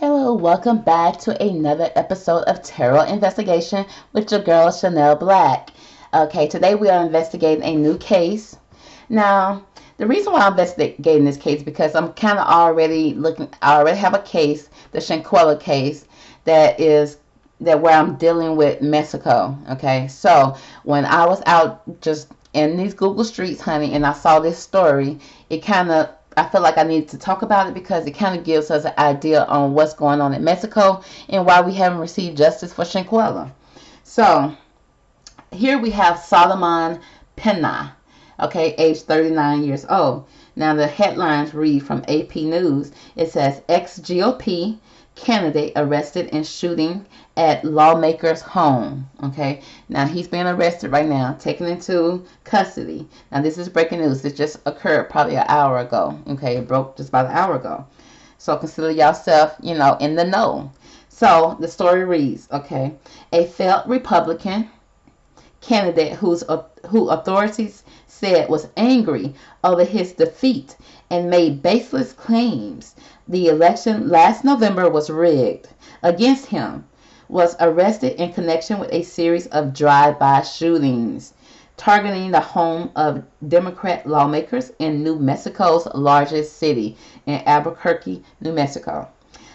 Hello, welcome back to another episode of Tarot Investigation with your girl Chanel Black. Okay, today we are investigating a new case. Now, the reason why I'm investigating this case is because I'm kind of already looking. I already have a case, the Shanquella case, that where I'm dealing with Mexico. Okay, so when I was out just in these Google streets, honey, and I saw this story, it kind of I feel like I need to talk about it because it kind of gives us an idea on what's going on in Mexico and why we haven't received justice for Shanquella. So here we have Solomon Pena, okay, age 39 years old. Now the headlines read from AP News. It says ex-GOP candidate arrested in shooting at Lawmakers home. Okay, now he's being arrested right now, taken into custody. Now this is breaking news. This just occurred probably an hour ago. Okay, it broke just about an hour ago. So consider yourself, in the know. So the story reads, okay, a failed Republican candidate who authorities said was angry over his defeat and made baseless claims the election last November was rigged against him, was arrested in connection with a series of drive-by shootings targeting the home of Democrat lawmakers in New Mexico's largest city, in Albuquerque, New Mexico.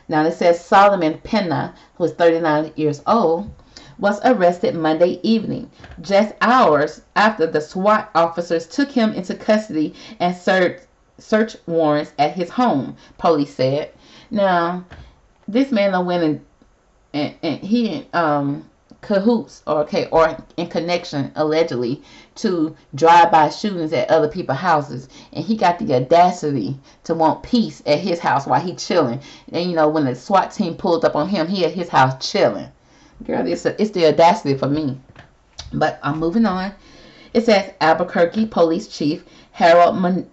Now it says Solomon Pena, who is 39 years old, was arrested Monday evening, just hours after the SWAT officers took him into custody and served search warrants at his home, police said. Now, this man went and he in cahoots or in connection allegedly to drive-by shootings at other people's houses, and he got the audacity to want peace at his house while he chilling. And when the SWAT team pulled up on him, he at his house chilling. Girl, it's the audacity for me. But I'm moving on. It says Albuquerque Police Chief Harold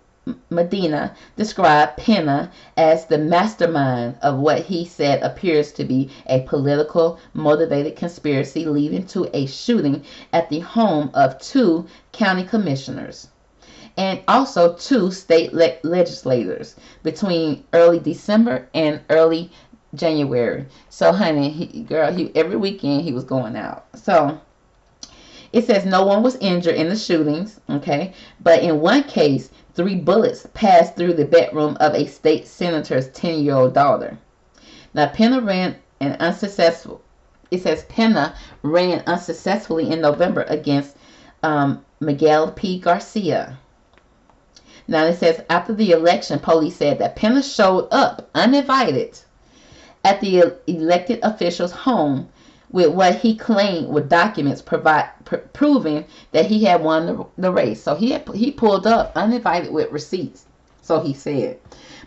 Medina described Pena as the mastermind of what he said appears to be a political motivated conspiracy leading to a shooting at the home of two county commissioners and also two state legislators between early December and early January. So honey, every weekend he was going out. So it says no one was injured in the shootings, okay? But in one case, 3 bullets passed through the bedroom of a state senator's 10-year-old daughter. Now Pena ran an unsuccessful. It says Pena ran unsuccessfully in November against Miguel P. Garcia. Now it says after the election, police said that Pena showed up uninvited at the elected official's home with what he claimed were documents proving that he had won the race. So he pulled up uninvited with receipts, so he said.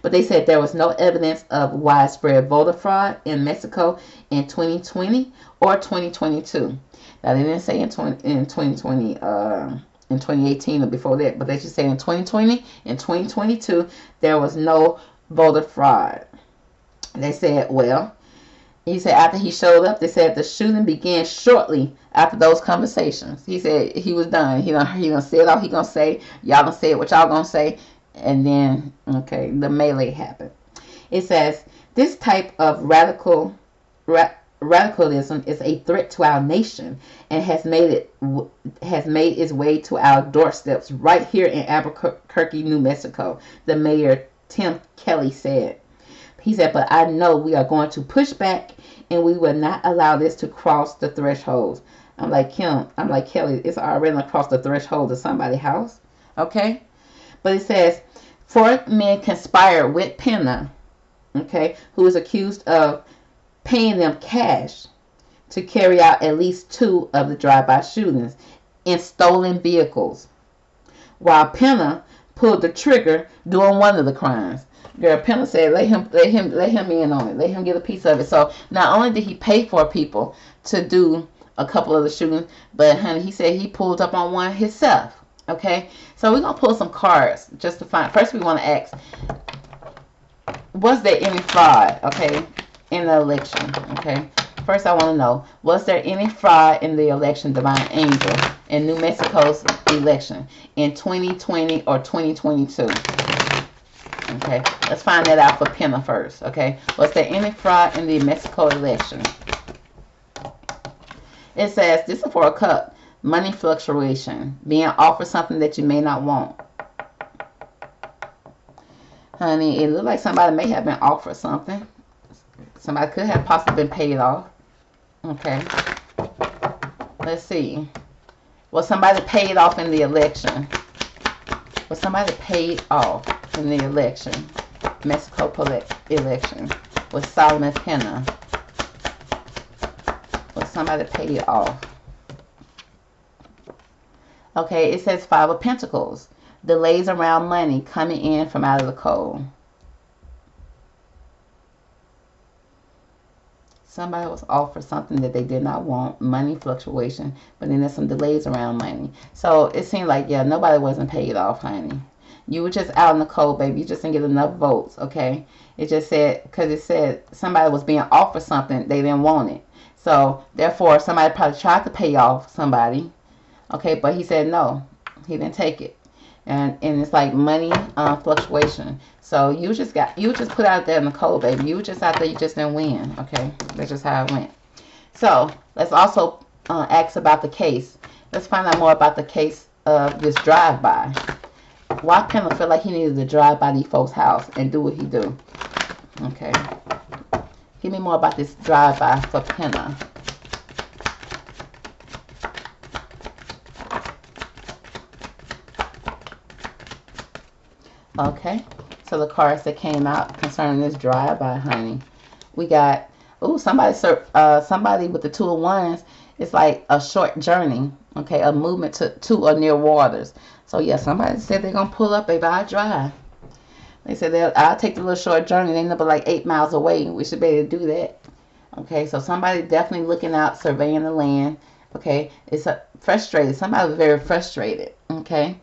But they said there was no evidence of widespread voter fraud in Mexico in 2020 or 2022. Now they didn't say in 2020, in 2018 or before that, but they just say in 2020 and 2022 there was no voter fraud. They said, well, he said after he showed up, they said the shooting began shortly after those conversations. He said he was done. He done said all he gonna say. Y'all gonna say what y'all gonna say, and then the melee happened. It says this type of radicalism is a threat to our nation and has made its way to our doorsteps right here in Albuquerque, New Mexico. The mayor Tim Kelly said. He said, but I know we are going to push back and we will not allow this to cross the thresholds. I'm like, Kelly, it's already across the threshold of somebody's house. Okay? But it says, 4 men conspired with Pena, who is accused of paying them cash to carry out at least 2 of the drive-by shootings in stolen vehicles, while Pena pulled the trigger during one of the crimes. Girl, Pena said, let him in on it. Let him get a piece of it. So not only did he pay for people to do a couple of the shootings, but honey, he said he pulled up on one himself. Okay, so we're gonna pull some cards just to find. First, we want to ask, was there any fraud? In the election. First, I want to know, was there any fraud in the election, Divine Angel, in New Mexico's election in 2020 or 2022? Okay, let's find that out for Pena first. Okay, was there any fraud in the Mexico election? It says, this is for a cup. Money fluctuation. Being offered something that you may not want. Honey, it looked like somebody may have been offered something. Somebody could have possibly been paid off. Okay. Let's see. Was somebody paid off in the election? Was somebody paid off in the election? Mexico election. Was Solomon Pena? Was somebody paid off? Okay, it says Five of Pentacles. Delays around money coming in from out of the cold. Somebody was offered something that they did not want, money fluctuation, but then there's some delays around money. So it seemed like, yeah, nobody wasn't paid off, honey. You were just out in the cold, baby. You just didn't get enough votes, okay? It just said, because it said somebody was being offered something they didn't want it. So, therefore, somebody probably tried to pay off somebody, okay? But he said no. He didn't take it. And it's like money fluctuation. So you were just put out there in the cold, baby. You were just out there, you just didn't win. Okay, that's just how it went. So let's also ask about the case. Let's find out more about the case of this drive-by. Why Pena feel like he needed to drive by these folks' house and do what he do? Okay, give me more about this drive-by for Pena. Okay, so the cards that came out concerning this drive-by, honey, we got, ooh, somebody with the Two of Wands. It's like a short journey, okay, a movement to or near waters. So yeah, somebody said they're gonna pull up, baby. I drive. They said I'll take the little short journey. They number like 8 miles away. We should be able to do that. Okay, so somebody definitely looking out, surveying the land. Okay, it's frustrated. Somebody was very frustrated. Okay.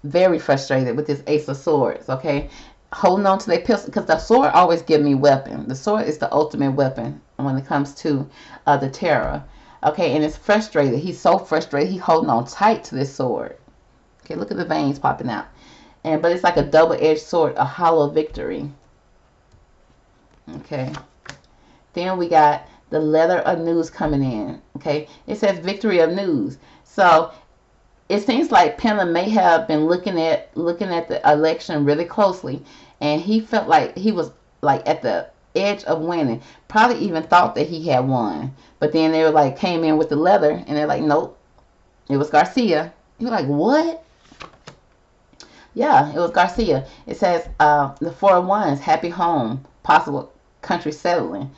Very frustrated with this Ace of Swords, okay? Holding on to their pistol, because the sword always gives me weapon. The sword is the ultimate weapon when it comes to the terror, okay? And it's frustrated. He's so frustrated. He's holding on tight to this sword. Okay, look at the veins popping out. But it's like a double-edged sword, a hollow victory. Okay. Then we got the letter of news coming in, okay? It says victory of news. So it seems like Pena may have been looking at the election really closely, and he felt like he was like at the edge of winning. Probably even thought that he had won, but then they were like came in with the leather, and they're like, nope, it was Garcia. He was like, what? Yeah, it was Garcia. It says the Four of Wands, happy home, possible country settling.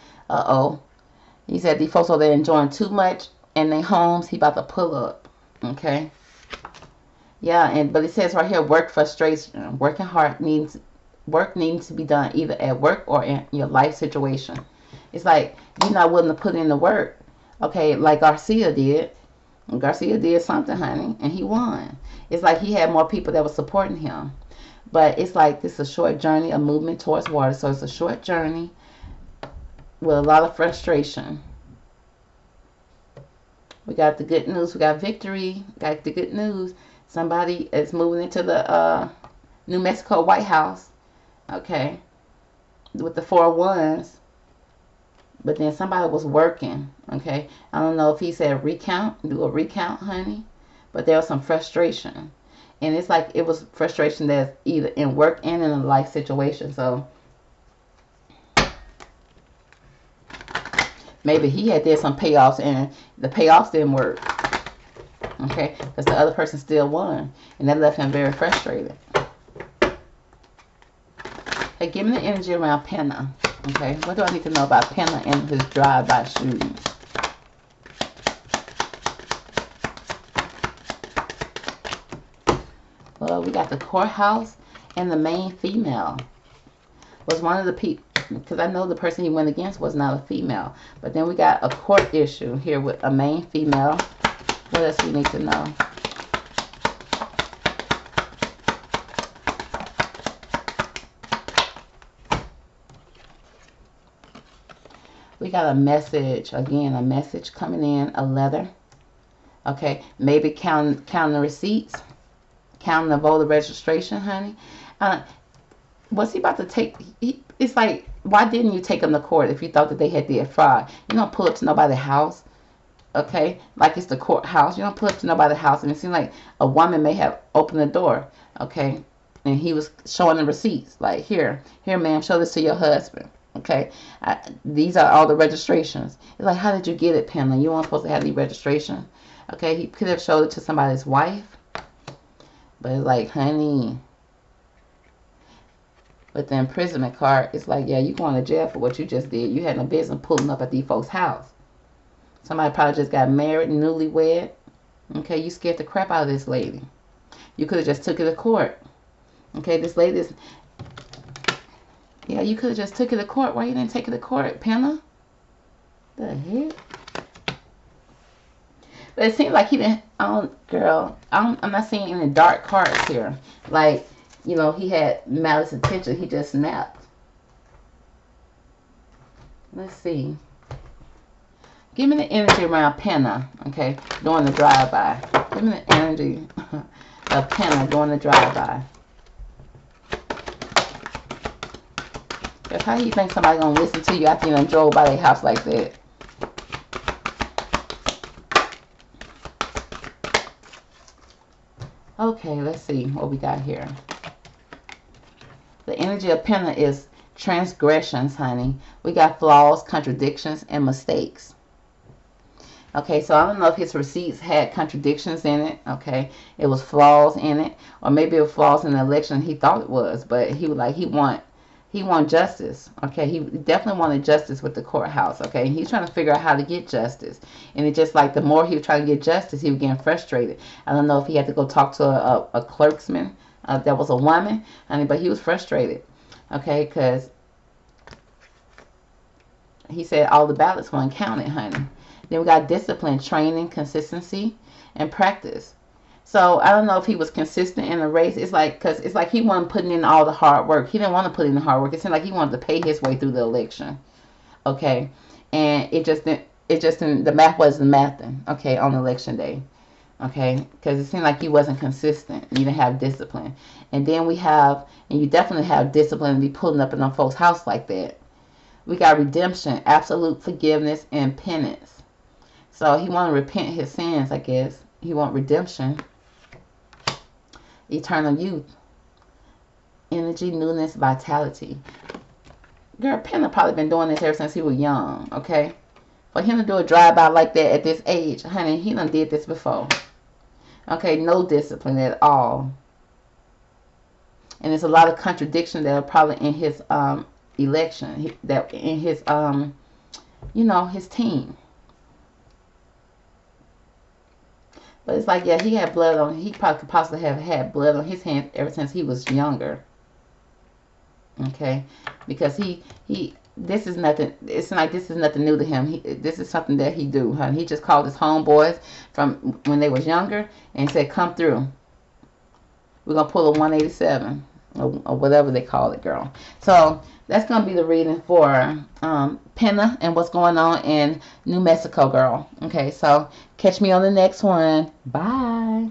He said these folks are there enjoying too much in their homes. He about to pull up. Okay. Yeah, but it says right here, work frustration. Working hard work needs to be done either at work or in your life situation. It's like you're not willing to put in the work. Okay, like Garcia did. Garcia did something, honey, and he won. It's like he had more people that were supporting him. But it's like this is a short journey, a movement towards water. So it's a short journey with a lot of frustration. We got the good news. We got victory. Got the good news. Somebody is moving into the New Mexico White House, okay, with the Four of Wands. But then somebody was working, okay. I don't know if he said do a recount, honey, but there was some frustration. And it's like it was frustration that's either in work and in a life situation. So maybe he had did some payoffs and the payoffs didn't work. Okay, because the other person still won, and that left him very frustrated. Hey, give me the energy around Pena. Okay, what do I need to know about Pena and his drive-by shooting? Well, we got the courthouse and the main female. Was one of the people, because I know the person he went against was not a female. But then we got a court issue here with a main female. What else we need to know? We got a message, again, a message coming in, a letter. Okay, maybe counting the receipts, counting the voter registration, honey. Was he about to take? It's like, why didn't you take him to court if you thought that they had did fraud? You don't pull up to nobody's house, okay? Like it's the courthouse. You don't pull up to nobody's house, and it seemed like a woman may have opened the door, okay? And he was showing the receipts, like here, ma'am, show this to your husband, okay? These are all the registrations. It's like, how did you get it, Pena? You weren't supposed to have the registration, okay? He could have showed it to somebody's wife, but it's like, honey. But the imprisonment card, it's like, yeah, you going to jail for what you just did. You had no business pulling up at these folks' house. Somebody probably just got married, newlywed. Okay, you scared the crap out of this lady. You could have just took it to court. Okay, this lady is... Yeah, you could have just took it to court. Why you didn't take it to court, Pena? The heck? But it seems like he didn't... girl, I'm not seeing any dark cards here. Like... You know, he had malice intention. He just snapped. Let's see. Give me the energy around Pena, okay, doing the drive-by. Give me the energy of Pena doing the drive-by. Because how do you think somebody going to listen to you after you done drove by their house like that? Okay, let's see what we got here. The energy of Pena is transgressions, honey. We got flaws, contradictions, and mistakes. Okay, so I don't know if his receipts had contradictions in it. Okay, it was flaws in it, or maybe it was flaws in the election. He thought it was, but he was like he want justice. Okay, he definitely wanted justice with the courthouse. Okay, and he's trying to figure out how to get justice. And it just like the more he was trying to get justice, he was getting frustrated. I don't know if he had to go talk to a clerksman. That was a woman, honey, but he was frustrated, okay, because he said all the ballots weren't counted, honey. Then we got discipline, training, consistency, and practice. So I don't know if he was consistent in the race. It's like, because it's like he wasn't putting in all the hard work. He didn't want to put in the hard work. It seemed like he wanted to pay his way through the election, okay, and it just didn't, the math wasn't mathing, okay, on election day. Okay, because it seemed like he wasn't consistent. You didn't have discipline. And then we have, and you definitely have discipline to be pulling up in them folks' house like that. We got redemption, absolute forgiveness, and penance. So he want to repent his sins, I guess. He want redemption. Eternal youth. Energy, newness, vitality. Girl, Pena probably been doing this ever since he was young, okay? For him to do a drive-by like that at this age, honey, he done did this before. Okay, no discipline at all. And there's a lot of contradictions that are probably in his election, that in his you know, his team. But it's like, yeah, he had blood on. He probably could possibly have had blood on his hands ever since he was younger. Okay, because this is nothing. It's like this is nothing new to him. This is something that he do. Huh? He just called his homeboys from when they was younger and said, "Come through. We're gonna pull a 187 or whatever they call it, girl." So that's gonna be the reading for Pena and what's going on in New Mexico, girl. Okay, so catch me on the next one. Bye.